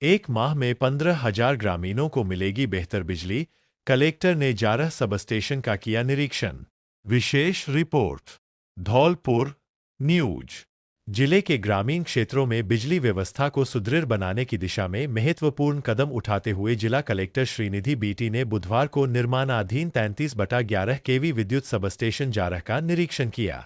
एक माह में 15,000 ग्रामीणों को मिलेगी बेहतर बिजली। कलेक्टर ने 11 सब स्टेशन का किया निरीक्षण। विशेष रिपोर्ट धौलपुर न्यूज। जिले के ग्रामीण क्षेत्रों में बिजली व्यवस्था को सुदृढ़ बनाने की दिशा में महत्वपूर्ण कदम उठाते हुए जिला कलेक्टर श्रीनिधि बीटी ने बुधवार को निर्माणाधीन 33/11 केवी विद्युत सबस्टेशन जारह का निरीक्षण किया।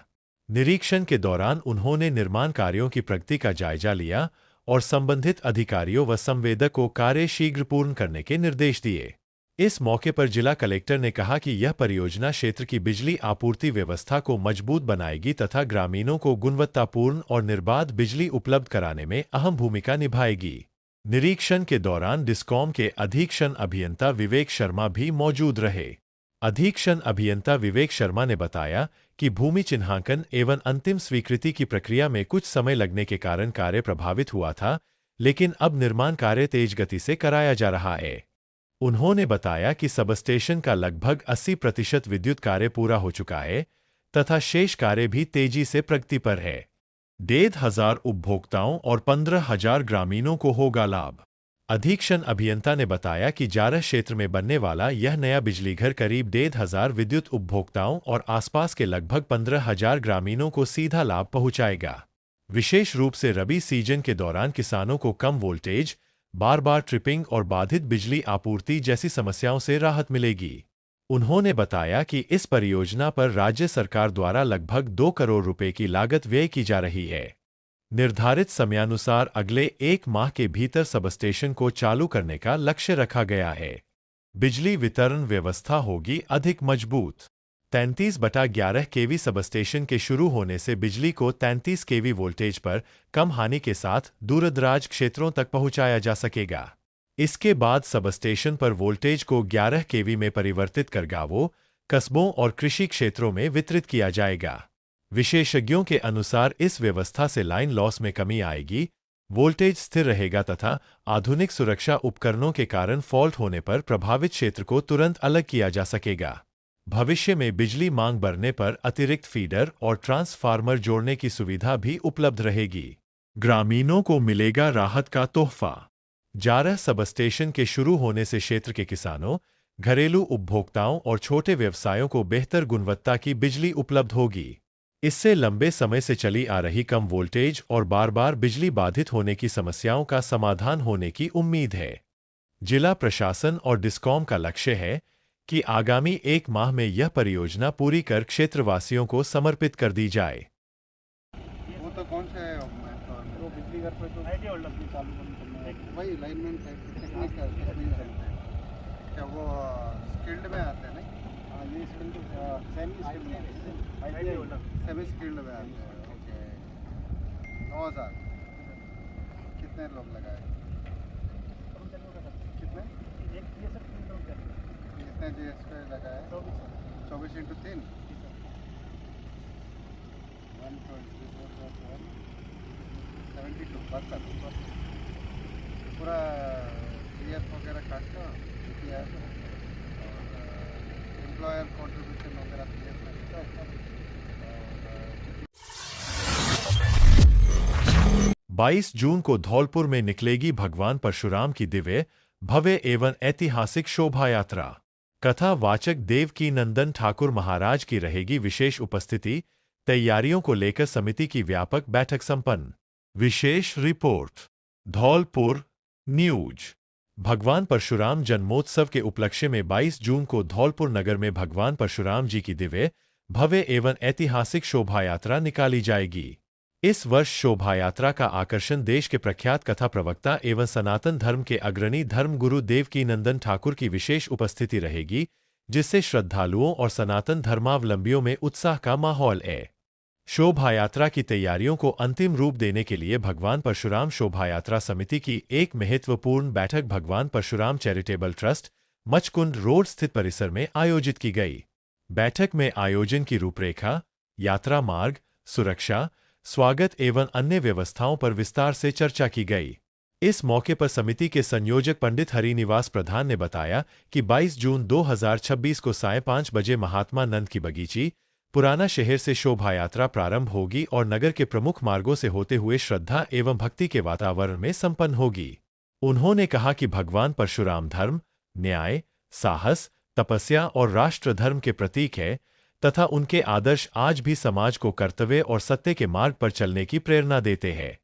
निरीक्षण के दौरान उन्होंने निर्माण कार्यों की प्रगति का जायजा लिया और संबंधित अधिकारियों व संवेदक को कार्य शीघ्र पूर्ण करने के निर्देश दिए। इस मौके पर जिला कलेक्टर ने कहा कि यह परियोजना क्षेत्र की बिजली आपूर्ति व्यवस्था को मजबूत बनाएगी तथा ग्रामीणों को गुणवत्तापूर्ण और निर्बाध बिजली उपलब्ध कराने में अहम भूमिका निभाएगी। निरीक्षण के दौरान डिस्कॉम के अधीक्षण अभियंता विवेक शर्मा भी मौजूद रहे। अधीक्षण अभियंता विवेक शर्मा ने बताया कि भूमि चिन्हांकन एवं अंतिम स्वीकृति की प्रक्रिया में कुछ समय लगने के कारण कार्य प्रभावित हुआ था, लेकिन अब निर्माण कार्य तेज गति से कराया जा रहा है। उन्होंने बताया कि सबस्टेशन का लगभग 80% विद्युत कार्य पूरा हो चुका है तथा शेष कार्य भी तेजी से प्रगति पर है। 1,500 उपभोक्ताओं और 15,000 ग्रामीणों को होगा लाभ। अधीक्षण अभियंता ने बताया कि जारह क्षेत्र में बनने वाला यह नया बिजलीघर करीब 1,500 विद्युत उपभोक्ताओं और आसपास के लगभग 15,000 ग्रामीणों को सीधा लाभ पहुंचाएगा। विशेष रूप से रबी सीजन के दौरान किसानों को कम वोल्टेज, बार बार ट्रिपिंग और बाधित बिजली आपूर्ति जैसी समस्याओं से राहत मिलेगी। उन्होंने बताया कि इस परियोजना पर राज्य सरकार द्वारा लगभग 2 करोड़ रुपए की लागत व्यय की जा रही है। निर्धारित समयानुसार अगले 1 माह के भीतर सबस्टेशन को चालू करने का लक्ष्य रखा गया है। बिजली वितरण व्यवस्था होगी अधिक मजबूत। 33/11 केवी सबस्टेशन के शुरू होने से बिजली को 33 केवी वोल्टेज पर कम हानि के साथ दूरदराज क्षेत्रों तक पहुंचाया जा सकेगा। इसके बाद सबस्टेशन पर वोल्टेज को 11 केवी में परिवर्तित कर गांवों, कस्बों और कृषि क्षेत्रों में वितरित किया जाएगा। विशेषज्ञों के अनुसार इस व्यवस्था से लाइन लॉस में कमी आएगी, वोल्टेज स्थिर रहेगा तथा आधुनिक सुरक्षा उपकरणों के कारण फॉल्ट होने पर प्रभावित क्षेत्र को तुरंत अलग किया जा सकेगा। भविष्य में बिजली मांग बढ़ने पर अतिरिक्त फीडर और ट्रांसफार्मर जोड़ने की सुविधा भी उपलब्ध रहेगी। ग्रामीणों को मिलेगा राहत का तोहफा। जारह सबस्टेशन के शुरू होने से क्षेत्र के किसानों, घरेलू उपभोक्ताओं और छोटे व्यवसायों को बेहतर गुणवत्ता की बिजली उपलब्ध होगी। इससे लंबे समय से चली आ रही कम वोल्टेज और बार बार बिजली बाधित होने की समस्याओं का समाधान होने की उम्मीद है। जिला प्रशासन और डिस्कॉम का लक्ष्य है कि आगामी 1 माह में यह परियोजना पूरी कर क्षेत्रवासियों को समर्पित कर दी जाए। वो तो कौन सा है वो बिजली घर पे तो चालू वही लाइनमैन टेक्निकल क्या वो स्किल्ड में आते हैं ना? हाँ, ये स्किल्ड सेमी स्किल्ड में आते हैं। ओके, 9,000 कितने लोग लगाए? कितने कितने जीएस पे लगाए? 24/3 122 पूरा जीएफ वगैरह काट का और एम्प्लॉयर कॉन्ट्रीब्यूशन वगैरह पीएफ में 22 जून को धौलपुर में निकलेगी भगवान परशुराम की दिव्य, भव्य एवं ऐतिहासिक शोभा यात्रा। कथा वाचक देवकी नंदन ठाकुर महाराज की रहेगी विशेष उपस्थिति। तैयारियों को लेकर समिति की व्यापक बैठक संपन्न। विशेष रिपोर्ट धौलपुर न्यूज। भगवान परशुराम जन्मोत्सव के उपलक्ष्य में 22 जून को धौलपुर नगर में भगवान परशुराम जी की दिव्य, भव्य एवं ऐतिहासिक शोभा यात्रा निकाली जाएगी। इस वर्ष शोभा यात्रा का आकर्षण देश के प्रख्यात कथा प्रवक्ता एवं सनातन धर्म के अग्रणी धर्मगुरु देवकी नंदन ठाकुर की विशेष उपस्थिति रहेगी, जिससे श्रद्धालुओं और सनातन धर्मावलंबियों में उत्साह का माहौल है। शोभा यात्रा की तैयारियों को अंतिम रूप देने के लिए भगवान परशुराम शोभा यात्रा समिति की एक महत्वपूर्ण बैठक भगवान Parshuram charitable trust, Machkund road स्थित परिसर में आयोजित की गई। बैठक में आयोजन की रूपरेखा, यात्रा मार्ग, सुरक्षा, स्वागत एवं अन्य व्यवस्थाओं पर विस्तार से चर्चा की गई। इस मौके पर समिति के संयोजक पंडित हरिनिवास प्रधान ने बताया कि 22 जून 2026 को सायं 5 बजे महात्मा नंद की बगीची, पुराना शहर से शोभा यात्रा प्रारंभ होगी और नगर के प्रमुख मार्गों से होते हुए श्रद्धा एवं भक्ति के वातावरण में संपन्न होगी। उन्होंने कहा कि भगवान परशुराम धर्म, न्याय, साहस, तपस्या और राष्ट्र धर्म के प्रतीक है तथा उनके आदर्श आज भी समाज को कर्तव्य और सत्य के मार्ग पर चलने की प्रेरणा देते हैं।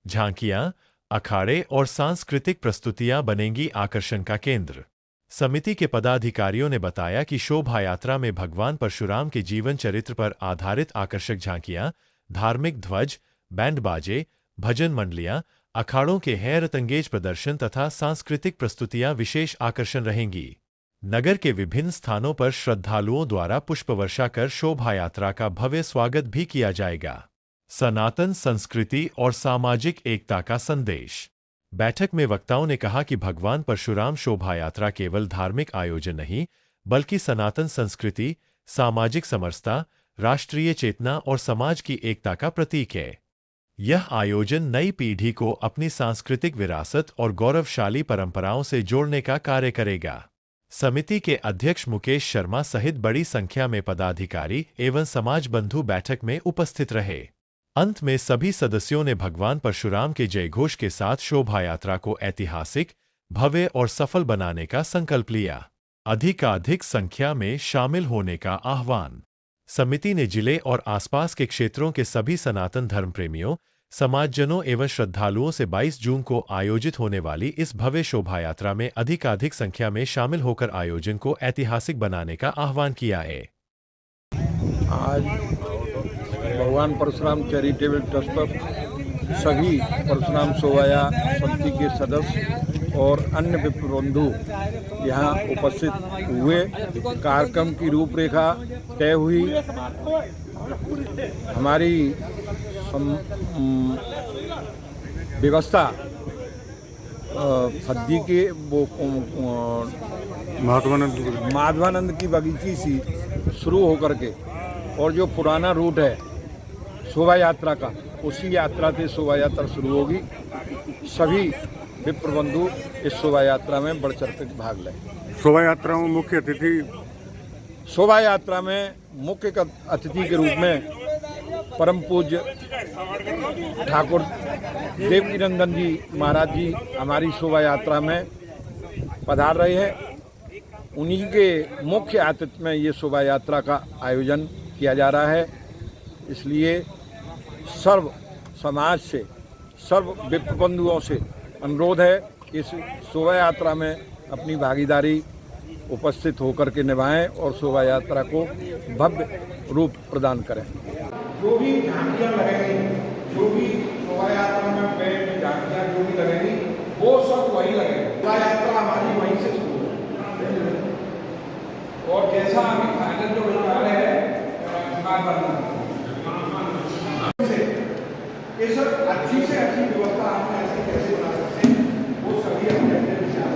झांकियां, अखाड़े और सांस्कृतिक प्रस्तुतियां बनेंगी आकर्षण का केंद्र। समिति के पदाधिकारियों ने बताया कि शोभा यात्रा में भगवान परशुराम के जीवन चरित्र पर आधारित आकर्षक झांकियां, धार्मिक ध्वज, बैंड बाजे, भजन मंडलियां, अखाड़ों के हैरतअंगेज प्रदर्शन तथा सांस्कृतिक प्रस्तुतियां विशेष आकर्षण रहेंगी। नगर के विभिन्न स्थानों पर श्रद्धालुओं द्वारा पुष्पवर्षा कर शोभा यात्रा का भव्य स्वागत भी किया जाएगा। सनातन संस्कृति और सामाजिक एकता का संदेश। बैठक में वक्ताओं ने कहा कि भगवान परशुराम शोभा यात्रा केवल धार्मिक आयोजन नहीं, बल्कि सनातन संस्कृति, सामाजिक समरसता, राष्ट्रीय चेतना और समाज की एकता का प्रतीक है। यह आयोजन नई पीढ़ी को अपनी सांस्कृतिक विरासत और गौरवशाली परंपराओं से जोड़ने का कार्य करेगा। समिति के अध्यक्ष मुकेश शर्मा सहित बड़ी संख्या में पदाधिकारी एवं समाज बंधु बैठक में उपस्थित रहे। अंत में सभी सदस्यों ने भगवान परशुराम के जयघोष के साथ शोभा यात्रा को ऐतिहासिक, भव्य और सफल बनाने का संकल्प लिया। अधिकाधिक संख्या में शामिल होने का आह्वान। समिति ने जिले और आसपास के क्षेत्रों के सभी सनातन धर्म प्रेमियों, समाजजनों एवं श्रद्धालुओं से 22 जून को आयोजित होने वाली इस भव्य शोभा यात्रा में अधिकाधिक संख्या में शामिल होकर आयोजन को ऐतिहासिक बनाने का आह्वान किया है। आज भगवान परशुराम चैरिटेबल ट्रस्ट पर सभी परशुराम शोभाया समिति के सदस्य और अन्य विप्र बंधु यहाँ उपस्थित हुए। कार्यक्रम की रूपरेखा तय हुई। हमारी व्यवस्था खद्दी के वो माधवानंद की बगीची से शुरू होकर के और जो पुराना रूट है शोभा यात्रा का, उसी यात्रा से शोभा यात्रा शुरू होगी। सभी विप्र बंधु इस शोभा यात्रा में बढ़ चढ़ कर भाग लें। शोभा यात्रा में मुख्य अतिथि, शोभा यात्रा में मुख्य अतिथि के रूप में परम पूज्य ठाकुर देवकी नंदन जी महाराज जी हमारी शोभा यात्रा में पधार रहे हैं। उन्हीं के मुख्य आतिथ्य में ये शोभा यात्रा का आयोजन किया जा रहा है। इसलिए सर्व समाज से, सर्व विप्र बंधुओं से अनुरोध है कि इस शोभा यात्रा में अपनी भागीदारी उपस्थित होकर के निभाएं और शोभा यात्रा को भव्य रूप प्रदान करें। जो भी झांकियाँ लगेंगी, जो भी शोभा यात्रा में बैंड झांकियाँ जो भी लगेंगी, वो सब वही लगेगी। शोभा यात्रा हमारी वहीं से शुरू है और जैसा अभी फाइनल जो होने वाले हैं ये सब अच्छी से अच्छी व्यवस्था आपने ऐसे कैसे बना सकते हैं, वो सभी अपने अपने विचार।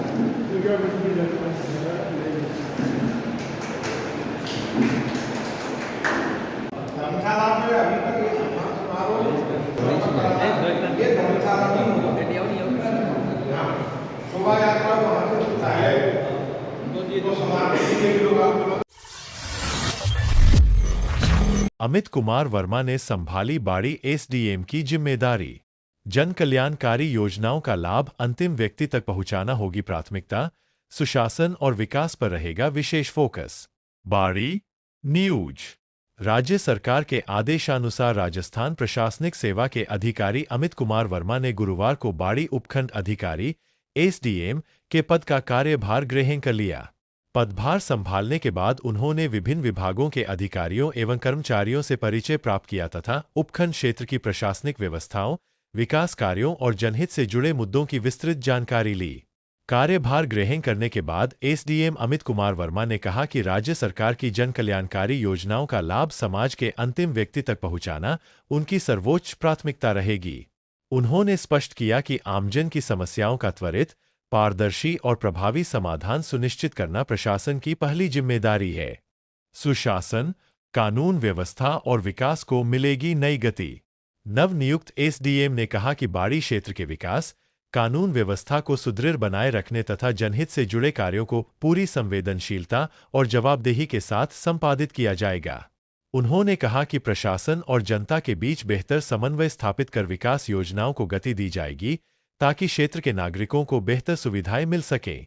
धर्मशाला में अभी तक ये सम्मान समारोह ये धर्मशाला नहीं होगा। शोभा यात्रा वहाँ से होता है तो समाज के लोग। अमित कुमार वर्मा ने संभाली बाड़ी एसडीएम की जिम्मेदारी। जन कल्याणकारी योजनाओं का लाभ अंतिम व्यक्ति तक पहुंचाना होगी प्राथमिकता। सुशासन और विकास पर रहेगा विशेष फोकस। बाड़ी न्यूज। राज्य सरकार के आदेशानुसार राजस्थान प्रशासनिक सेवा के अधिकारी अमित कुमार वर्मा ने गुरुवार को बाड़ी उपखंड अधिकारी एसडीएम के पद का कार्यभार ग्रहण कर लिया। पदभार संभालने के बाद उन्होंने विभिन्न विभागों के अधिकारियों एवं कर्मचारियों से परिचय प्राप्त किया तथा उपखंड क्षेत्र की प्रशासनिक व्यवस्थाओं, विकास कार्यों और जनहित से जुड़े मुद्दों की विस्तृत जानकारी ली। कार्यभार ग्रहण करने के बाद एसडीएम अमित कुमार वर्मा ने कहा कि राज्य सरकार की जन कल्याणकारी योजनाओं का लाभ समाज के अंतिम व्यक्ति तक पहुंचाना उनकी सर्वोच्च प्राथमिकता रहेगी। उन्होंने स्पष्ट किया कि आमजन की समस्याओं का त्वरित, पारदर्शी और प्रभावी समाधान सुनिश्चित करना प्रशासन की पहली जिम्मेदारी है। सुशासन, कानून व्यवस्था और विकास को मिलेगी नई गति। नवनियुक्त एसडीएम ने कहा कि बाड़ी क्षेत्र के विकास, कानून व्यवस्था को सुदृढ़ बनाए रखने तथा जनहित से जुड़े कार्यों को पूरी संवेदनशीलता और जवाबदेही के साथ संपादित किया जाएगा। उन्होंने कहा कि प्रशासन और जनता के बीच बेहतर समन्वय स्थापित कर विकास योजनाओं को गति दी जाएगी, ताकि क्षेत्र के नागरिकों को बेहतर सुविधाएं मिल सके।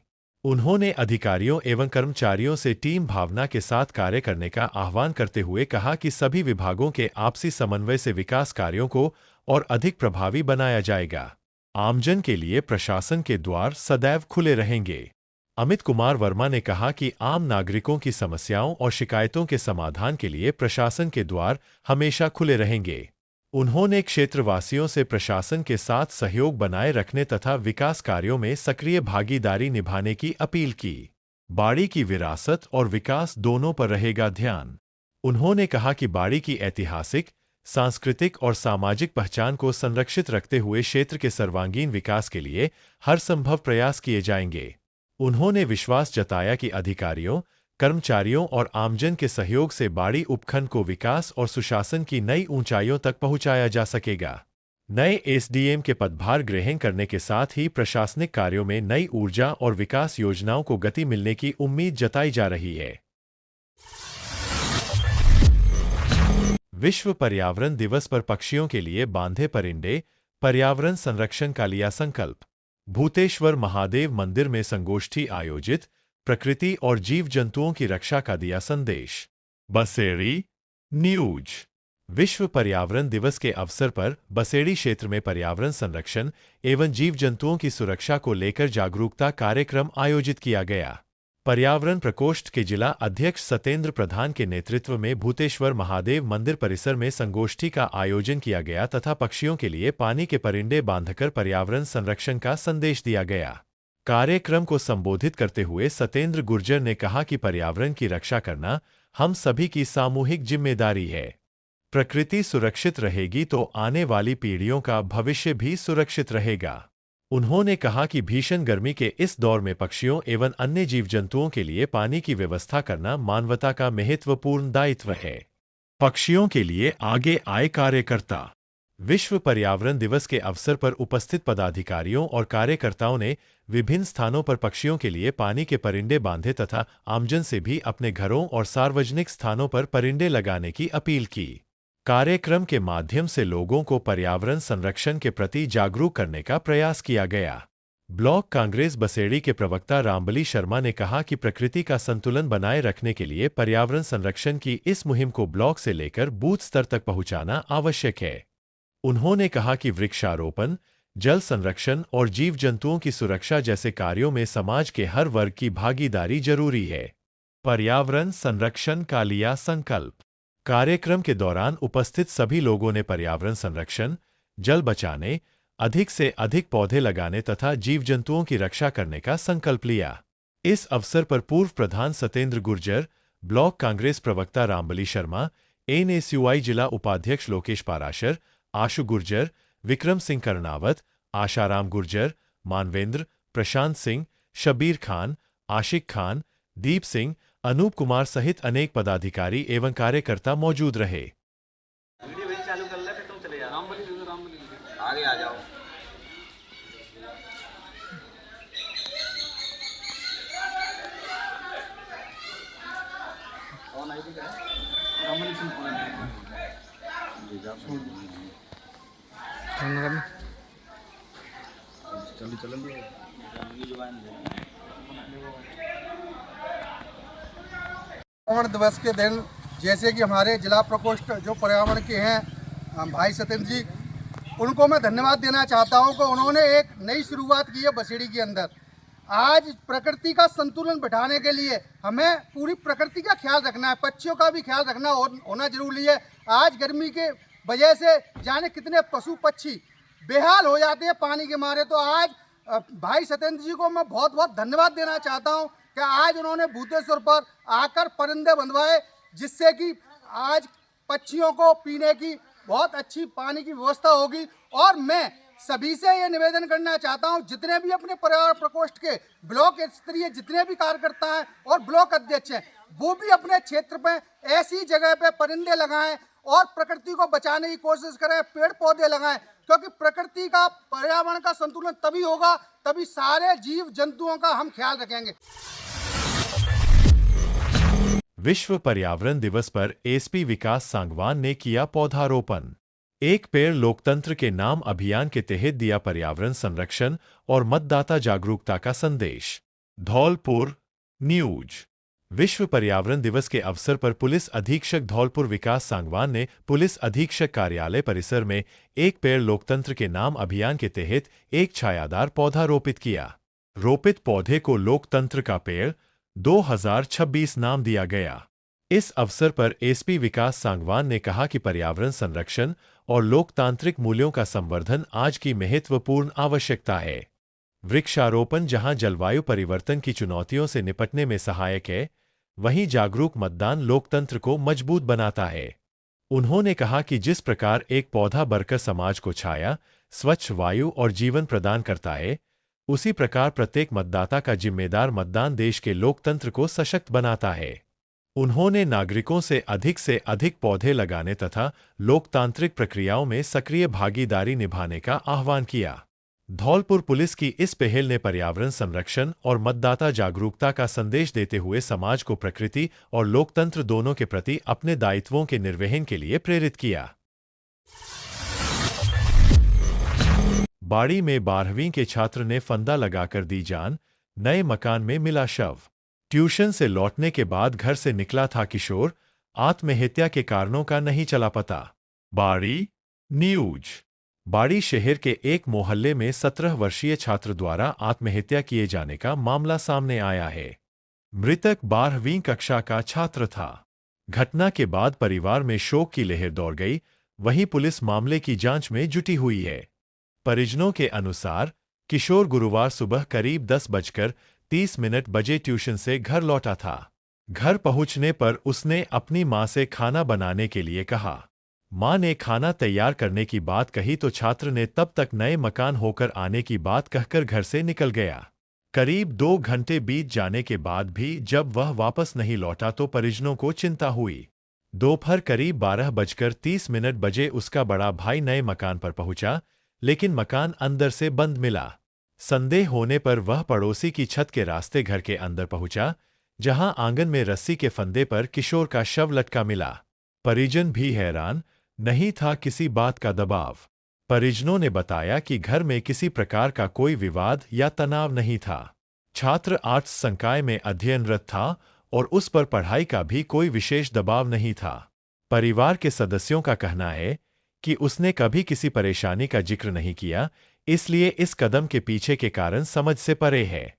उन्होंने अधिकारियों एवं कर्मचारियों से टीम भावना के साथ कार्य करने का आह्वान करते हुए कहा कि सभी विभागों के आपसी समन्वय से विकास कार्यों को और अधिक प्रभावी बनाया जाएगा। आमजन के लिए प्रशासन के द्वार सदैव खुले रहेंगे। अमित कुमार वर्मा ने कहा कि आम नागरिकों की समस्याओं और शिकायतों के समाधान के लिए प्रशासन के द्वार हमेशा खुले रहेंगे। उन्होंने क्षेत्रवासियों से प्रशासन के साथ सहयोग बनाए रखने तथा विकास कार्यों में सक्रिय भागीदारी निभाने की अपील की। बाड़ी की विरासत और विकास दोनों पर रहेगा ध्यान। उन्होंने कहा कि बाड़ी की ऐतिहासिक, सांस्कृतिक और सामाजिक पहचान को संरक्षित रखते हुए क्षेत्र के सर्वांगीण विकास के लिए हर संभव प्रयास किए जाएंगे। उन्होंने विश्वास जताया कि अधिकारियों, कर्मचारियों और आमजन के सहयोग से बाड़ी उपखंड को विकास और सुशासन की नई ऊंचाइयों तक पहुंचाया जा सकेगा। नए एसडीएम के पदभार ग्रहण करने के साथ ही प्रशासनिक कार्यों में नई ऊर्जा और विकास योजनाओं को गति मिलने की उम्मीद जताई जा रही है। विश्व पर्यावरण दिवस पर पक्षियों के लिए बांधे परिंदे, पर्यावरण संरक्षण का लिया संकल्प। भूतेश्वर महादेव मंदिर में संगोष्ठी आयोजित, प्रकृति और जीव जंतुओं की रक्षा का दिया संदेश। बसेड़ी न्यूज। विश्व पर्यावरण दिवस के अवसर पर बसेड़ी क्षेत्र में पर्यावरण संरक्षण एवं जीव जंतुओं की सुरक्षा को लेकर जागरूकता कार्यक्रम आयोजित किया गया। पर्यावरण प्रकोष्ठ के जिला अध्यक्ष सतेंद्र प्रधान के नेतृत्व में भूतेश्वर महादेव मंदिर परिसर में संगोष्ठी का आयोजन किया गया तथा पक्षियों के लिए पानी के परिंदे बांधकर पर्यावरण संरक्षण का संदेश दिया गया। कार्यक्रम को संबोधित करते हुए सतेंद्र गुर्जर ने कहा कि पर्यावरण की रक्षा करना हम सभी की सामूहिक जिम्मेदारी है। प्रकृति सुरक्षित रहेगी तो आने वाली पीढ़ियों का भविष्य भी सुरक्षित रहेगा। उन्होंने कहा कि भीषण गर्मी के इस दौर में पक्षियों एवं अन्य जीव जंतुओं के लिए पानी की व्यवस्था करना मानवता का महत्वपूर्ण दायित्व है। पक्षियों के लिए आगे आए कार्यकर्ता। विश्व पर्यावरण दिवस के अवसर पर उपस्थित पदाधिकारियों और कार्यकर्ताओं ने विभिन्न स्थानों पर पक्षियों के लिए पानी के परिंदे बांधे तथा आमजन से भी अपने घरों और सार्वजनिक स्थानों पर परिंदे लगाने की अपील की। कार्यक्रम के माध्यम से लोगों को पर्यावरण संरक्षण के प्रति जागरूक करने का प्रयास किया गया। ब्लॉक कांग्रेस बसेड़ी के प्रवक्ता रामबली शर्मा ने कहा कि प्रकृति का संतुलन बनाए रखने के लिए पर्यावरण संरक्षण की इस मुहिम को ब्लॉक से लेकर बूथ स्तर तक पहुंचाना आवश्यक है। उन्होंने कहा कि वृक्षारोपण, जल संरक्षण और जीव जंतुओं की सुरक्षा जैसे कार्यों में समाज के हर वर्ग की भागीदारी जरूरी है। पर्यावरण संरक्षण का लिया संकल्प। कार्यक्रम के दौरान उपस्थित सभी लोगों ने पर्यावरण संरक्षण, जल बचाने, अधिक से अधिक पौधे लगाने तथा जीव जंतुओं की रक्षा करने का संकल्प लिया। इस अवसर पर पूर्व प्रधान सतेंद्र गुर्जर, ब्लॉक कांग्रेस प्रवक्ता रामबली शर्मा, एनएसयूआई जिला उपाध्यक्ष लोकेश पाराशर, आशु गुर्जर, विक्रम सिंह कर्नावत, आशाराम गुर्जर, मानवेंद्र, प्रशांत सिंह, शबीर खान, आशिक खान, दीप सिंह, अनूप कुमार सहित अनेक पदाधिकारी एवं कार्यकर्ता मौजूद रहे। चालू कर ले, फिर तुम चले जाओ। आगे आ जाओ। पर्यावरण दिवस के दिन जैसे कि हमारे जिला प्रकोष्ठ जो पर्यावरण के हैं भाई सतेंद्र जी, उनको मैं धन्यवाद देना चाहता हूं कि उन्होंने एक नई शुरुआत की है बसेड़ी के अंदर। आज प्रकृति का संतुलन बिठाने के लिए हमें पूरी प्रकृति का ख्याल रखना है, पक्षियों का भी ख्याल रखना होना जरूरी है। आज गर्मी के वजह से जाने कितने पशु पक्षी बेहाल हो जाते हैं पानी के मारे, तो आज भाई सतेंद्र जी को मैं बहुत बहुत धन्यवाद देना चाहता हूं कि आज उन्होंने भूतेश्वर पर आकर परिंदे बंधवाए, जिससे कि आज पक्षियों को पीने की बहुत अच्छी पानी की व्यवस्था होगी। और मैं सभी से ये निवेदन करना चाहता हूं, जितने भी अपने पर्यावरण प्रकोष्ठ के ब्लॉक स्तरीय जितने भी कार्यकर्ता हैं और ब्लॉक अध्यक्ष हैं, वो भी अपने क्षेत्र पे ऐसी जगह पे परिंदे लगाएं और प्रकृति को बचाने की कोशिश करें, पेड़ पौधे लगाएं, क्योंकि प्रकृति का पर्यावरण का संतुलन तभी होगा, तभी सारे जीव जंतुओं का हम ख्याल रखेंगे। विश्व पर्यावरण दिवस पर एसपी विकास सांगवान ने किया पौधारोपण। एक पेड़ लोकतंत्र के नाम अभियान के तहत दिया पर्यावरण संरक्षण और मतदाता जागरूकता का संदेश। धौलपुर न्यूज। विश्व पर्यावरण दिवस के अवसर पर पुलिस अधीक्षक धौलपुर विकास सांगवान ने पुलिस अधीक्षक कार्यालय परिसर में एक पेड़ लोकतंत्र के नाम अभियान के तहत एक छायादार पौधा रोपित किया। रोपित पौधे को लोकतंत्र का पेड़ 2026 नाम दिया गया। इस अवसर पर एसपी विकास सांगवान ने कहा कि पर्यावरण संरक्षण और लोकतांत्रिक मूल्यों का संवर्धन आज की महत्वपूर्ण आवश्यकता है। वृक्षारोपण जहां जलवायु परिवर्तन की चुनौतियों से निपटने में सहायक है, वहीं जागरूक मतदान लोकतंत्र को मजबूत बनाता है। उन्होंने कहा कि जिस प्रकार एक पौधा बढ़कर समाज को छाया, स्वच्छ वायु और जीवन प्रदान करता है, उसी प्रकार प्रत्येक मतदाता का जिम्मेदार मतदान देश के लोकतंत्र को सशक्त बनाता है। उन्होंने नागरिकों से अधिक पौधे लगाने तथा लोकतांत्रिक प्रक्रियाओं में सक्रिय भागीदारी निभाने का आह्वान किया। धौलपुर पुलिस की इस पहल ने पर्यावरण संरक्षण और मतदाता जागरूकता का संदेश देते हुए समाज को प्रकृति और लोकतंत्र दोनों के प्रति अपने दायित्वों के निर्वहन के लिए प्रेरित किया। बाड़ी में 12वीं के छात्र ने फंदा लगाकर दी जान, नए मकान में मिला शव। ट्यूशन से लौटने के बाद घर से निकला था किशोर, आत्महत्या के कारणों का नहीं चला पता। बाड़ी न्यूज। बाड़ी शहर के एक मोहल्ले में 17 वर्षीय छात्र द्वारा आत्महत्या किए जाने का मामला सामने आया है। मृतक 12वीं कक्षा का छात्र था। घटना के बाद परिवार में शोक की लहर दौड़ गई, वहीं पुलिस मामले की जांच में जुटी हुई है। परिजनों के अनुसार किशोर गुरुवार सुबह करीब 10:30 बजे ट्यूशन से घर लौटा था। घर पहुंचने पर उसने अपनी मां से खाना बनाने के लिए कहा। मां ने खाना तैयार करने की बात कही तो छात्र ने तब तक नए मकान होकर आने की बात कहकर घर से निकल गया। करीब 2 घंटे बीत जाने के बाद भी जब वह वापस नहीं लौटा तो परिजनों को चिंता हुई। दोपहर करीब 12:30 बजे उसका बड़ा भाई नए मकान पर पहुंचा, लेकिन मकान अंदर से बंद मिला। संदेह होने पर वह पड़ोसी की छत के रास्ते घर के अंदर पहुंचा, जहां आंगन में रस्सी के फंदे पर किशोर का शव लटका मिला। परिजन भी हैरान, नहीं था किसी बात का दबाव। परिजनों ने बताया कि घर में किसी प्रकार का कोई विवाद या तनाव नहीं था। छात्र आर्ट्स संकाय में अध्ययनरत था और उस पर पढ़ाई का भी कोई विशेष दबाव नहीं था। परिवार के सदस्यों का कहना है कि उसने कभी किसी परेशानी का जिक्र नहीं किया, इसलिए इस कदम के पीछे के कारण समझ से परे है।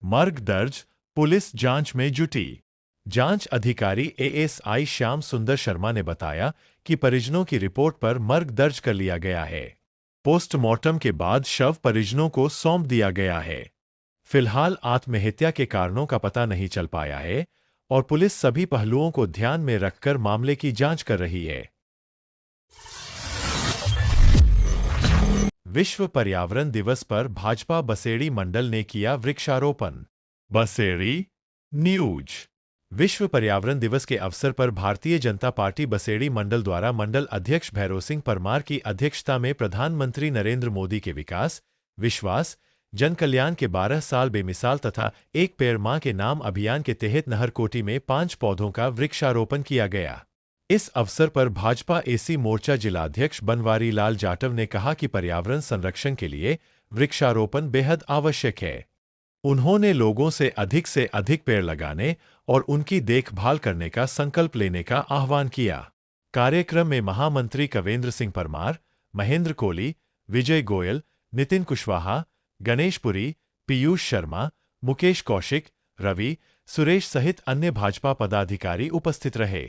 मर्ग दर्ज, पुलिस जांच में जुटी। जांच अधिकारी एएसआई श्याम सुंदर शर्मा ने बताया कि परिजनों की रिपोर्ट पर मर्ग दर्ज कर लिया गया है। पोस्टमार्टम के बाद शव परिजनों को सौंप दिया गया है। फिलहाल आत्महत्या के कारणों का पता नहीं चल पाया है और पुलिस सभी पहलुओं को ध्यान में रखकर मामले की जांच कर रही है। विश्व पर्यावरण दिवस पर भाजपा बसेड़ी मंडल ने किया वृक्षारोपण। बसेड़ी न्यूज। विश्व पर्यावरण दिवस के अवसर पर भारतीय जनता पार्टी बसेड़ी मंडल द्वारा मंडल अध्यक्ष भैरव सिंह परमार की अध्यक्षता में प्रधानमंत्री नरेंद्र मोदी के विकास, विश्वास, जन कल्याण के 12 साल बेमिसाल तथा एक पेड़ मां के नाम अभियान के तहत नहरकोटी में 5 पौधों का वृक्षारोपण किया गया। इस अवसर पर भाजपा एसी मोर्चा जिलाध्यक्ष बनवारी लाल जाटव ने कहा कि पर्यावरण संरक्षण के लिए वृक्षारोपण बेहद आवश्यक है। उन्होंने लोगों से अधिक पेड़ लगाने और उनकी देखभाल करने का संकल्प लेने का आह्वान किया। कार्यक्रम में महामंत्री कवेंद्र सिंह परमार, महेंद्र कोहली, विजय गोयल, नितिन कुशवाहा, गणेश पुरी, पीयूष शर्मा, मुकेश कौशिक, रवि, सुरेश सहित अन्य भाजपा पदाधिकारी उपस्थित रहे।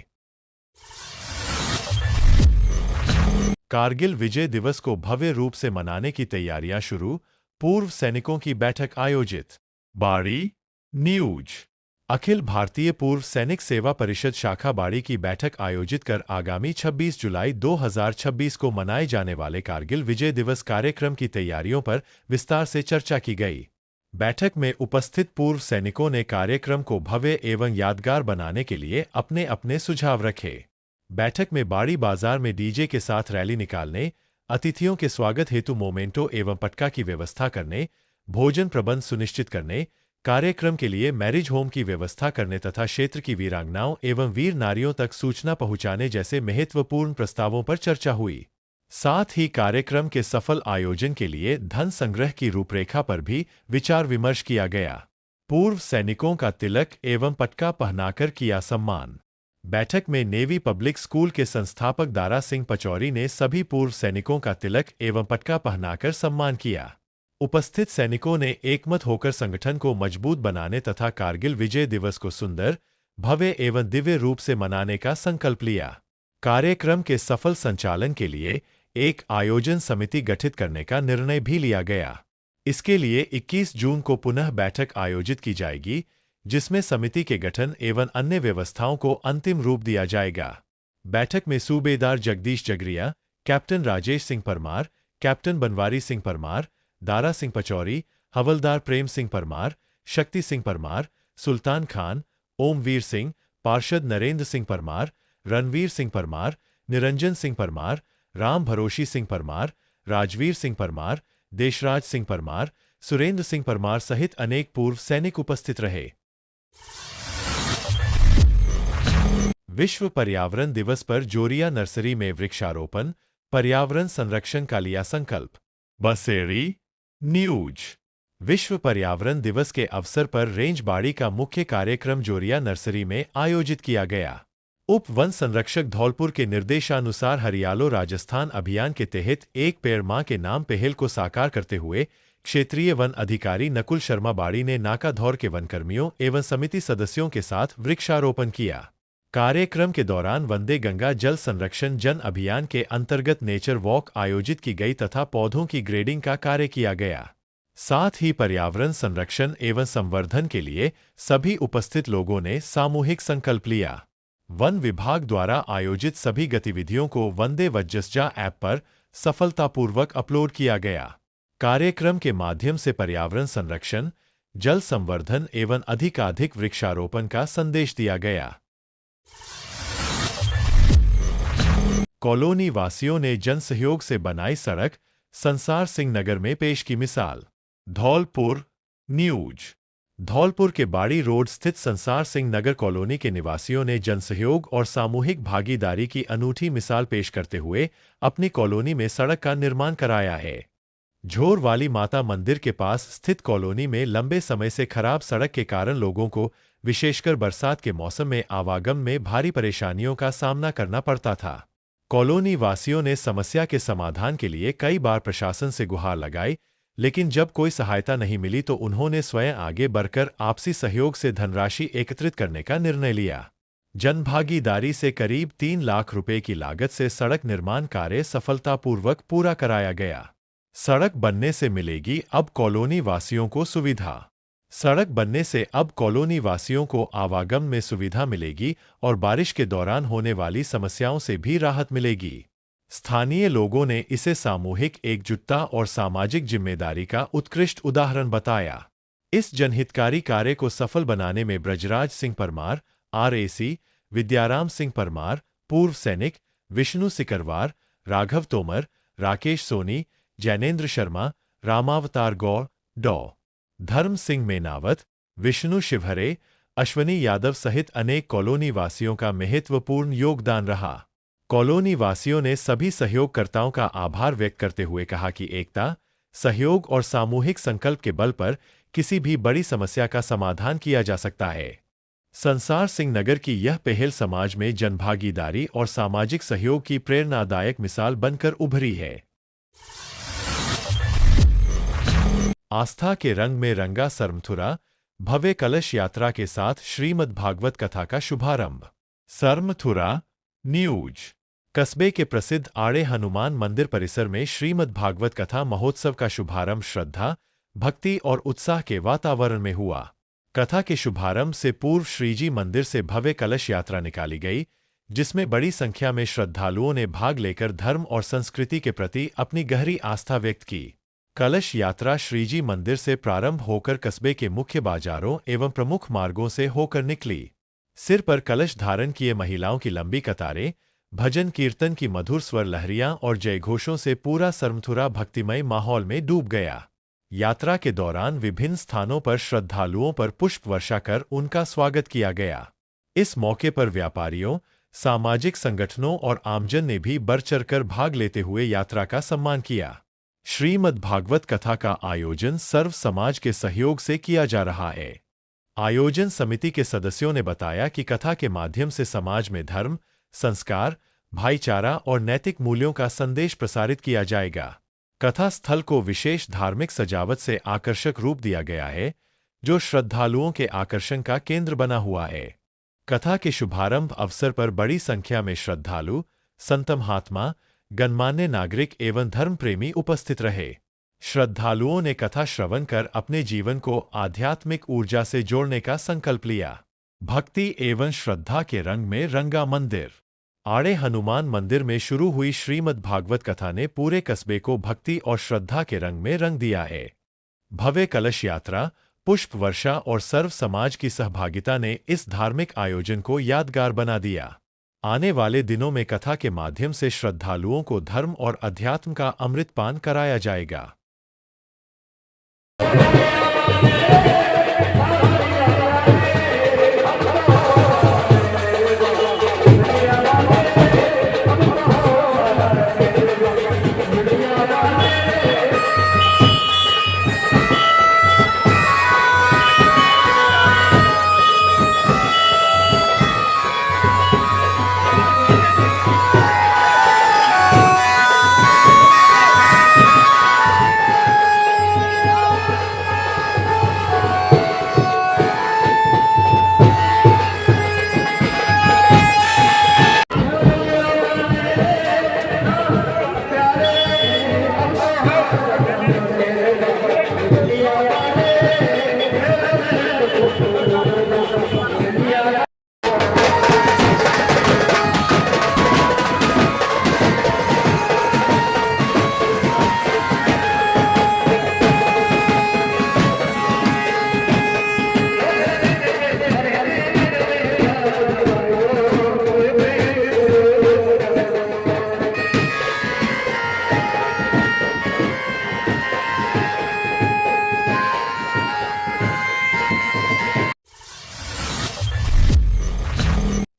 कारगिल विजय दिवस को भव्य रूप से मनाने की तैयारियां शुरू, पूर्व सैनिकों की बैठक आयोजित। बाड़ी न्यूज। अखिल भारतीय पूर्व सैनिक सेवा परिषद शाखा बाड़ी की बैठक आयोजित कर आगामी 26 जुलाई 2026 को मनाए जाने वाले कारगिल विजय दिवस कार्यक्रम की तैयारियों पर विस्तार से चर्चा की गई। बैठक में उपस्थित पूर्व सैनिकों ने कार्यक्रम को भव्य एवं यादगार बनाने के लिए अपने अपने सुझाव रखे। बैठक में बाड़ी बाजार में डीजे के साथ रैली निकालने, अतिथियों के स्वागत हेतु मोमेंटो एवं पटका की व्यवस्था करने, भोजन प्रबंध सुनिश्चित करने, कार्यक्रम के लिए मैरिज होम की व्यवस्था करने तथा क्षेत्र की वीरांगनाओं एवं वीर नारियों तक सूचना पहुंचाने जैसे महत्वपूर्ण प्रस्तावों पर चर्चा हुई। साथ ही कार्यक्रम के सफल आयोजन के लिए धन संग्रह की रूपरेखा पर भी विचार विमर्श किया गया। पूर्व सैनिकों का तिलक एवं पटका पहनाकर किया सम्मान। बैठक में नेवी पब्लिक स्कूल के संस्थापक दारा सिंह पचौरी ने सभी पूर्व सैनिकों का तिलक एवं पटका पहनाकर सम्मान किया। उपस्थित सैनिकों ने एकमत होकर संगठन को मजबूत बनाने तथा कारगिल विजय दिवस को सुंदर, भव्य एवं दिव्य रूप से मनाने का संकल्प लिया। कार्यक्रम के सफल संचालन के लिए एक आयोजन समिति गठित करने का निर्णय भी लिया गया। इसके लिए 21 जून को पुनः बैठक आयोजित की जाएगी, जिसमें समिति के गठन एवं अन्य व्यवस्थाओं को अंतिम रूप दिया जाएगा। बैठक में सूबेदार जगदीश जगरिया, कैप्टन राजेश सिंह परमार, कैप्टन बनवारी सिंह परमार, दारा सिंह पचौरी, हवलदार प्रेम सिंह परमार, शक्ति सिंह परमार, सुल्तान खान, ओमवीर सिंह, पार्षद नरेंद्र सिंह परमार, रणवीर सिंह परमार, निरंजन सिंह परमार, राम भरोशी सिंह परमार, राजवीर सिंह परमार, देशराज सिंह परमार, सुरेंद्र सिंह परमार सहित अनेक पूर्व सैनिक उपस्थित रहे। विश्व पर्यावरण दिवस पर जोरिया नर्सरी में वृक्षारोपण, पर्यावरण संरक्षण का लिया संकल्प। बसेरी न्यूज। विश्व पर्यावरण दिवस के अवसर पर रेंज बाड़ी का मुख्य कार्यक्रम जोरिया नर्सरी में आयोजित किया गया। उप वन संरक्षक धौलपुर के निर्देशानुसार हरियालो राजस्थान अभियान के तहत एक पेड़ मां के नाम पहल को साकार करते हुए क्षेत्रीय वन अधिकारी नकुल शर्मा बाड़ी ने नाकाधौर के वनकर्मियों एवं समिति सदस्यों के साथ वृक्षारोपण किया। कार्यक्रम के दौरान वंदे गंगा जल संरक्षण जन अभियान के अंतर्गत नेचर वॉक आयोजित की गई तथा पौधों की ग्रेडिंग का कार्य किया गया। साथ ही पर्यावरण संरक्षण एवं संवर्धन के लिए सभी उपस्थित लोगों ने सामूहिक संकल्प लिया। वन विभाग द्वारा आयोजित सभी गतिविधियों को वंदे वज्जसजा ऐप पर सफलतापूर्वक अपलोड किया गया। कार्यक्रम के माध्यम से पर्यावरण संरक्षण, जल संवर्धन एवं अधिकाधिक वृक्षारोपण का संदेश दिया गया। कॉलोनी वासियों ने जनसहयोग से बनाई सड़क, संसार सिंह नगर में पेश की मिसाल। धौलपुर न्यूज। धौलपुर के बाड़ी रोड स्थित संसार सिंह नगर कॉलोनी के निवासियों ने जनसहयोग और सामूहिक भागीदारी की अनूठी मिसाल पेश करते हुए अपनी कॉलोनी में सड़क का निर्माण कराया है। झोर वाली माता मंदिर के पास स्थित कॉलोनी में लंबे समय से खराब सड़क के कारण लोगों को विशेषकर बरसात के मौसम में आवागम में भारी परेशानियों का सामना करना पड़ता था। कॉलोनी वासियों ने समस्या के समाधान के लिए कई बार प्रशासन से गुहार लगाई, लेकिन जब कोई सहायता नहीं मिली तो उन्होंने स्वयं आगे बढ़कर आपसी सहयोग से धनराशि एकत्रित करने का निर्णय लिया। जनभागीदारी से करीब 3 लाख रुपए की लागत से सड़क निर्माण कार्य सफलतापूर्वक पूरा कराया गया। सड़क बनने से मिलेगी अब कॉलोनी वासियों को सुविधा। सड़क बनने से अब कॉलोनी वासियों को आवागम में सुविधा मिलेगी और बारिश के दौरान होने वाली समस्याओं से भी राहत मिलेगी। स्थानीय लोगों ने इसे सामूहिक एकजुटता और सामाजिक जिम्मेदारी का उत्कृष्ट उदाहरण बताया। इस जनहितकारी कार्य को सफल बनाने में ब्रजराज सिंह परमार, RAC, विद्याराम सिंह परमार, पूर्व सैनिक, विष्णु सिकरवार, राघव तोमर, राकेश सोनी, जैनेन्द्र शर्मा, रामावतार गौड़, डॉ. धर्म सिंह मेनावत, विष्णु शिवहरे, अश्वनी यादव सहित अनेक कॉलोनी वासियों का महत्वपूर्ण योगदान रहा। कॉलोनी वासियों ने सभी सहयोगकर्ताओं का आभार व्यक्त करते हुए कहा कि एकता, सहयोग और सामूहिक संकल्प के बल पर किसी भी बड़ी समस्या का समाधान किया जा सकता है। संसार सिंह नगर की यह पहल समाज में जनभागीदारी और सामाजिक सहयोग की प्रेरणादायक मिसाल बनकर उभरी है। आस्था के रंग में रंगा सरमथुरा, भव्य कलश यात्रा के साथ श्रीमद् भागवत कथा का शुभारंभ। सरमथुरा न्यूज। कस्बे के प्रसिद्ध आड़े हनुमान मंदिर परिसर में श्रीमद् भागवत कथा महोत्सव का शुभारंभ श्रद्धा, भक्ति और उत्साह के वातावरण में हुआ। कथा के शुभारंभ से पूर्व श्रीजी मंदिर से भव्य कलश यात्रा निकाली गई, जिसमें बड़ी संख्या में श्रद्धालुओं ने भाग लेकर धर्म और संस्कृति के प्रति अपनी गहरी आस्था व्यक्त की। कलश यात्रा श्रीजी मंदिर से प्रारंभ होकर कस्बे के मुख्य बाजारों एवं प्रमुख मार्गों से होकर निकली। सिर पर कलश धारण किए महिलाओं की लंबी कतारें, भजन कीर्तन की मधुर स्वर लहरियां और जयघोषों से पूरा सरमथुरा भक्तिमय माहौल में डूब गया। यात्रा के दौरान विभिन्न स्थानों पर श्रद्धालुओं पर पुष्प वर्षा कर उनका स्वागत किया गया। इस मौके पर व्यापारियों, सामाजिक संगठनों और आमजन ने भी बढ़ चढ़कर भाग लेते हुए यात्रा का सम्मान किया। श्रीमद् भागवत कथा का आयोजन सर्व समाज के सहयोग से किया जा रहा है। आयोजन समिति के सदस्यों ने बताया कि कथा के माध्यम से समाज में धर्म, संस्कार, भाईचारा और नैतिक मूल्यों का संदेश प्रसारित किया जाएगा। कथा स्थल को विशेष धार्मिक सजावट से आकर्षक रूप दिया गया है, जो श्रद्धालुओं के आकर्षण का केंद्र बना हुआ है। कथा के शुभारंभ अवसर पर बड़ी संख्या में श्रद्धालु, संत महात्मा, गणमान्य नागरिक एवं धर्म प्रेमी उपस्थित रहे। श्रद्धालुओं ने कथा श्रवण कर अपने जीवन को आध्यात्मिक ऊर्जा से जोड़ने का संकल्प लिया। भक्ति एवं श्रद्धा के रंग में रंगा मंदिर। आड़े हनुमान मंदिर में शुरू हुई श्रीमद् भागवत कथा ने पूरे कस्बे को भक्ति और श्रद्धा के रंग में रंग दिया है। भव्य कलश यात्रा, पुष्प वर्षा और सर्व समाज की सहभागिता ने इस धार्मिक आयोजन को यादगार बना दिया। आने वाले दिनों में कथा के माध्यम से श्रद्धालुओं को धर्म और अध्यात्म का अमृतपान कराया जाएगा।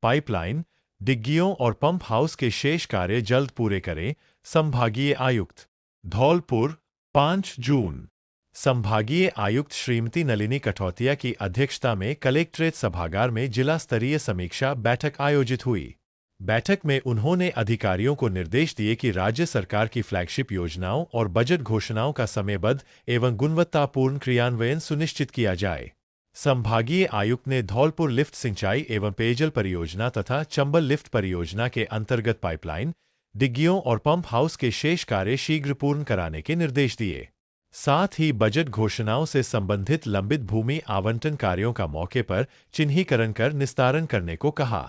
पाइपलाइन, डिग्गियों और पंप हाउस के शेष कार्य जल्द पूरे करें। संभागीय आयुक्त धौलपुर 5 जून। संभागीय आयुक्त श्रीमती नलिनी कठौतिया की अध्यक्षता में कलेक्ट्रेट सभागार में जिला स्तरीय समीक्षा बैठक आयोजित हुई। बैठक में उन्होंने अधिकारियों को निर्देश दिए कि राज्य सरकार की फ्लैगशिप योजनाओं और बजट घोषणाओं का समयबद्ध एवं गुणवत्तापूर्ण क्रियान्वयन सुनिश्चित किया जाए। संभागीय आयुक्त ने धौलपुर लिफ्ट सिंचाई एवं पेयजल परियोजना तथा चंबल लिफ्ट परियोजना के अंतर्गत पाइपलाइन, डिग्गियों और पंप हाउस के शेष कार्य शीघ्र पूर्ण कराने के निर्देश दिए। साथ ही बजट घोषणाओं से संबंधित लंबित भूमि आवंटन कार्यों का मौके पर चिन्हीकरण कर निस्तारण करने को कहा।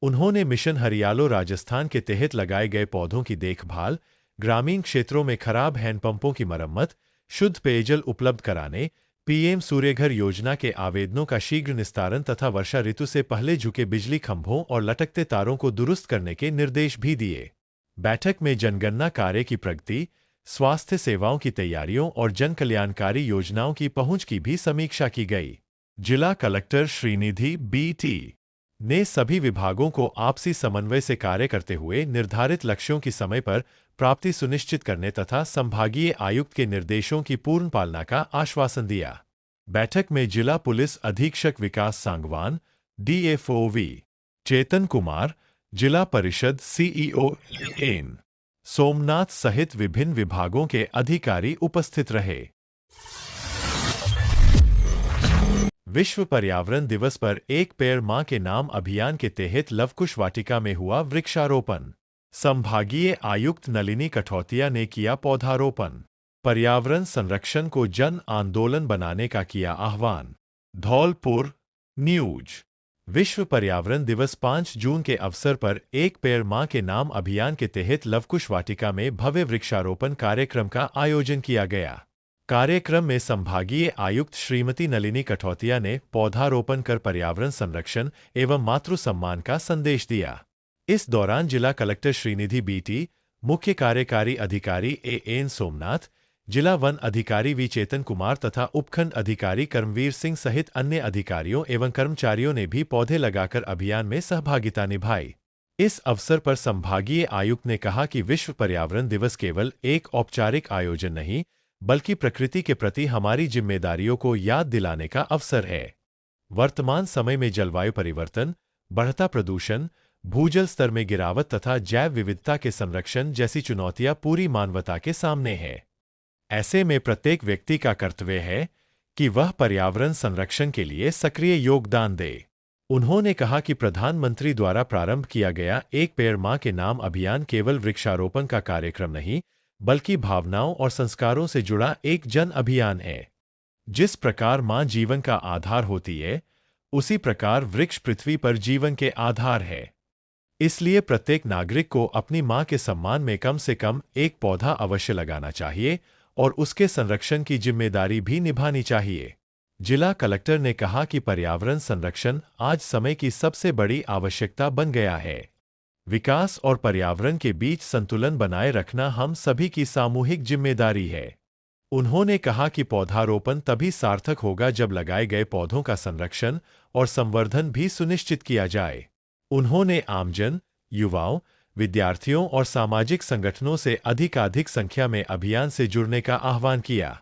उन्होंने मिशन हरियालो राजस्थान के तहत लगाए गए पौधों की देखभाल, ग्रामीण क्षेत्रों में खराब हैंडपंपों की मरम्मत, शुद्ध पेयजल उपलब्ध कराने, पीएम सूर्यघर योजना के आवेदनों का शीघ्र निस्तारण तथा वर्षा ऋतु से पहले झुके बिजली खंभों और लटकते तारों को दुरुस्त करने के निर्देश भी दिए। बैठक में जनगणना कार्य की प्रगति, स्वास्थ्य सेवाओं की तैयारियों और जन कल्याणकारी योजनाओं की पहुंच की भी समीक्षा की गई। जिला कलेक्टर श्रीनिधि BT ने सभी विभागों को आपसी समन्वय से कार्य करते हुए निर्धारित लक्ष्यों की समय पर प्राप्ति सुनिश्चित करने तथा संभागीय आयुक्त के निर्देशों की पूर्ण पालना का आश्वासन दिया। बैठक में जिला पुलिस अधीक्षक विकास सांगवान, DFOV चेतन कुमार, जिला परिषद CEO एन सोमनाथ सहित विभिन्न विभागों के अधिकारी उपस्थित रहे। विश्व पर्यावरण दिवस पर एक पेड़ मां के नाम अभियान के तहत लवकुश वाटिका में हुआ वृक्षारोपण। संभागीय आयुक्त नलिनी कठौतिया ने किया पौधारोपण। पर्यावरण संरक्षण को जन आंदोलन बनाने का किया आह्वान। धौलपुर न्यूज। विश्व पर्यावरण दिवस 5 जून के अवसर पर एक पेड़ मां के नाम अभियान के तहत लवकुश वाटिका में भव्य वृक्षारोपण कार्यक्रम का आयोजन किया गया। कार्यक्रम में संभागीय आयुक्त श्रीमती नलिनी कठौतिया ने पौधारोपण कर पर्यावरण संरक्षण एवं मातृ सम्मान का संदेश दिया। इस दौरान जिला कलेक्टर श्रीनिधि BT, मुख्य कार्यकारी अधिकारी एन सोमनाथ, जिला वन अधिकारी V चेतन कुमार तथा उपखंड अधिकारी कर्मवीर सिंह सहित अन्य अधिकारियों एवं कर्मचारियों ने भी पौधे लगाकर अभियान में सहभागिता निभाई। इस अवसर पर संभागीय आयुक्त ने कहा कि विश्व पर्यावरण दिवस केवल एक औपचारिक आयोजन नहीं, बल्कि प्रकृति के प्रति हमारी जिम्मेदारियों को याद दिलाने का अवसर है। वर्तमान समय में जलवायु परिवर्तन, बढ़ता प्रदूषण, भूजल स्तर में गिरावट तथा जैव विविधता के संरक्षण जैसी चुनौतियां पूरी मानवता के सामने हैं। ऐसे में प्रत्येक व्यक्ति का कर्तव्य है कि वह पर्यावरण संरक्षण के लिए सक्रिय योगदान दे। उन्होंने कहा कि प्रधानमंत्री द्वारा प्रारंभ किया गया एक पेड़ मां के नाम अभियान केवल वृक्षारोपण का कार्यक्रम नहीं, बल्कि भावनाओं और संस्कारों से जुड़ा एक जन अभियान है। जिस प्रकार मां जीवन का आधार होती है, उसी प्रकार वृक्ष पृथ्वी पर जीवन के आधार है। इसलिए प्रत्येक नागरिक को अपनी मां के सम्मान में कम से कम एक पौधा अवश्य लगाना चाहिए और उसके संरक्षण की जिम्मेदारी भी निभानी चाहिए। जिला कलेक्टर ने कहा कि पर्यावरण संरक्षण आज समय की सबसे बड़ी आवश्यकता बन गया है। विकास और पर्यावरण के बीच संतुलन बनाए रखना हम सभी की सामूहिक जिम्मेदारी है। उन्होंने कहा कि पौधारोपण तभी सार्थक होगा जब लगाए गए पौधों का संरक्षण और संवर्धन भी सुनिश्चित किया जाए। उन्होंने आमजन, युवाओं, विद्यार्थियों और सामाजिक संगठनों से अधिकाधिक संख्या में अभियान से जुड़ने का आह्वान किया।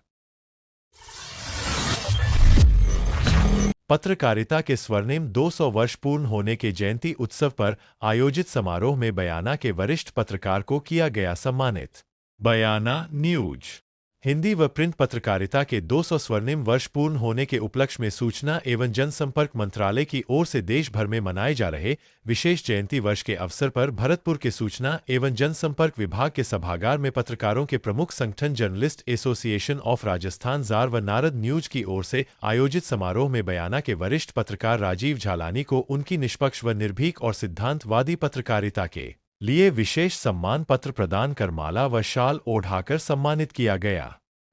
पत्रकारिता के स्वर्णिम 200 वर्ष पूर्ण होने के जयंती उत्सव पर आयोजित समारोह में बयाना के वरिष्ठ पत्रकार को किया गया सम्मानित। बयाना न्यूज हिंदी व प्रिंट पत्रकारिता के 200 स्वर्णिम वर्ष पूर्ण होने के उपलक्ष्य में सूचना एवं जनसंपर्क मंत्रालय की ओर से देश भर में मनाए जा रहे विशेष जयंती वर्ष के अवसर पर भरतपुर के सूचना एवं जनसंपर्क विभाग के सभागार में पत्रकारों के प्रमुख संगठन journalist association of Rajasthan jar व नारद न्यूज की ओर से आयोजित समारोह में बयाना के वरिष्ठ पत्रकार राजीव झालानी को उनकी निष्पक्ष व निर्भीक और सिद्धांतवादी पत्रकारिता के लिए विशेष सम्मान पत्र प्रदान कर माला व शाल ओढ़ाकर सम्मानित किया गया।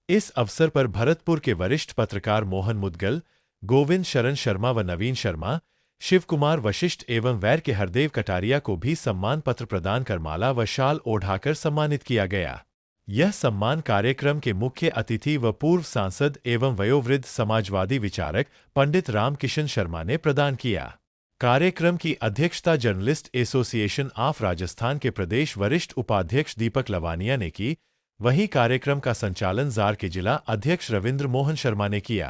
इस अवसर पर भरतपुर के वरिष्ठ पत्रकार मोहन मुदगल, गोविंद शरण शर्मा व नवीन शर्मा, शिव कुमार वशिष्ठ एवं वैर के हरदेव कटारिया को भी सम्मान पत्र प्रदान कर माला व शाल ओढ़ाकर सम्मानित किया गया। यह सम्मान कार्यक्रम के मुख्य अतिथि व पूर्व सांसद एवं वयोवृद्ध समाजवादी विचारक पंडित रामकिशन शर्मा ने प्रदान किया। कार्यक्रम की अध्यक्षता जर्नलिस्ट एसोसिएशन ऑफ राजस्थान के प्रदेश वरिष्ठ उपाध्यक्ष दीपक लवानिया ने की। वहीं कार्यक्रम का संचालन जार के जिला अध्यक्ष रविंद्र मोहन शर्मा ने किया।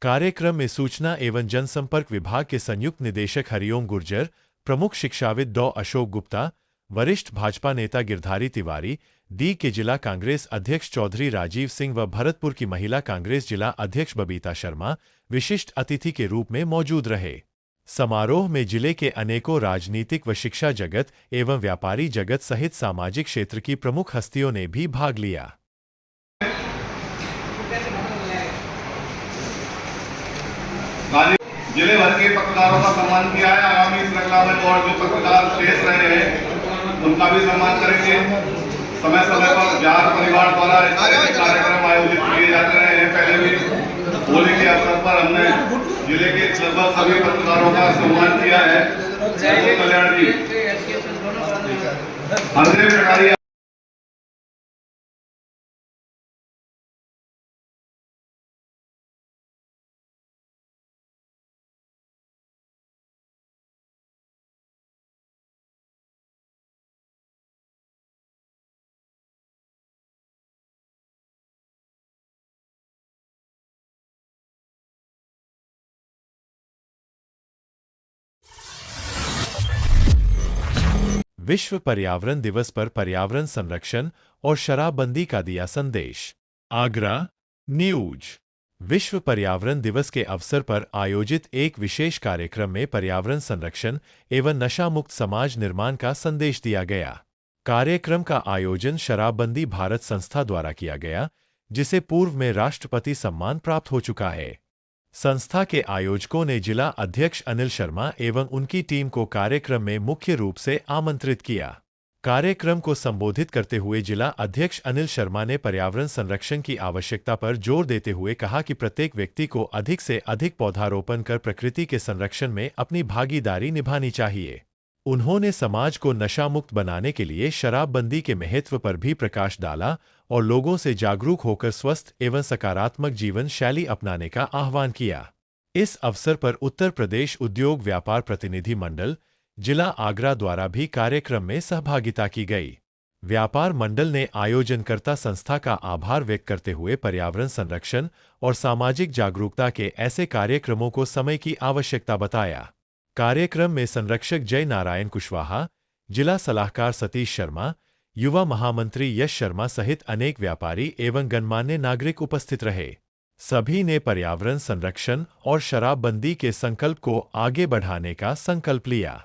कार्यक्रम में सूचना एवं जनसंपर्क विभाग के संयुक्त निदेशक हरिओम गुर्जर, प्रमुख शिक्षाविद डॉ अशोक गुप्ता, वरिष्ठ भाजपा नेता गिरधारी तिवारी, डी के जिला कांग्रेस अध्यक्ष चौधरी राजीव सिंह व भरतपुर की महिला कांग्रेस जिला अध्यक्ष बबीता शर्मा विशिष्ट अतिथि के रूप में मौजूद रहे। समारोह में जिले के अनेकों राजनीतिक व शिक्षा जगत एवं व्यापारी जगत सहित सामाजिक क्षेत्र की प्रमुख हस्तियों ने भी भाग लिया। जिले भर के पत्रकारों का सम्मान किया है। आगामी श्रृंखला में और जो पत्रकार शेष रहे हैं उनका भी सम्मान करेंगे। समय समय पर जार परिवार द्वारा इस तरह के कार्यक्रम आयोजित किए जाते रहे हैं। पहले भी होली के अवसर पर हमने जिले के लगभग सभी पत्रकारों का सम्मान किया है। कल्याण जी, हरदेव कटारिया, विश्व पर्यावरण दिवस पर पर्यावरण संरक्षण और शराबबंदी का दिया संदेश। आगरा न्यूज विश्व पर्यावरण दिवस के अवसर पर आयोजित एक विशेष कार्यक्रम में पर्यावरण संरक्षण एवं नशा मुक्त समाज निर्माण का संदेश दिया गया। कार्यक्रम का आयोजन शराबबंदी भारत संस्था द्वारा किया गया, जिसे पूर्व में राष्ट्रपति सम्मान प्राप्त हो चुका है। संस्था के आयोजकों ने जिला अध्यक्ष अनिल शर्मा एवं उनकी टीम को कार्यक्रम में मुख्य रूप से आमंत्रित किया। कार्यक्रम को संबोधित करते हुए जिला अध्यक्ष अनिल शर्मा ने पर्यावरण संरक्षण की आवश्यकता पर जोर देते हुए कहा कि प्रत्येक व्यक्ति को अधिक से अधिक पौधारोपण कर प्रकृति के संरक्षण में अपनी भागीदारी निभानी चाहिए। उन्होंने समाज को नशा मुक्त बनाने के लिए शराबबंदी के महत्व पर भी प्रकाश डाला और लोगों से जागरूक होकर स्वस्थ एवं सकारात्मक जीवन शैली अपनाने का आह्वान किया। इस अवसर पर उत्तर प्रदेश उद्योग व्यापार प्रतिनिधि मंडल, जिला आगरा द्वारा भी कार्यक्रम में सहभागिता की गई। व्यापार मंडल ने आयोजनकर्ता संस्था का आभार व्यक्त करते हुए पर्यावरण संरक्षण और सामाजिक जागरूकता के ऐसे कार्यक्रमों को समय की आवश्यकता बताया। कार्यक्रम में संरक्षक जय नारायण कुशवाहा, जिला सलाहकार सतीश शर्मा, युवा महामंत्री यश शर्मा सहित अनेक व्यापारी एवं गणमान्य नागरिक उपस्थित रहे। सभी ने पर्यावरण संरक्षण और शराबबंदी के संकल्प को आगे बढ़ाने का संकल्प लिया।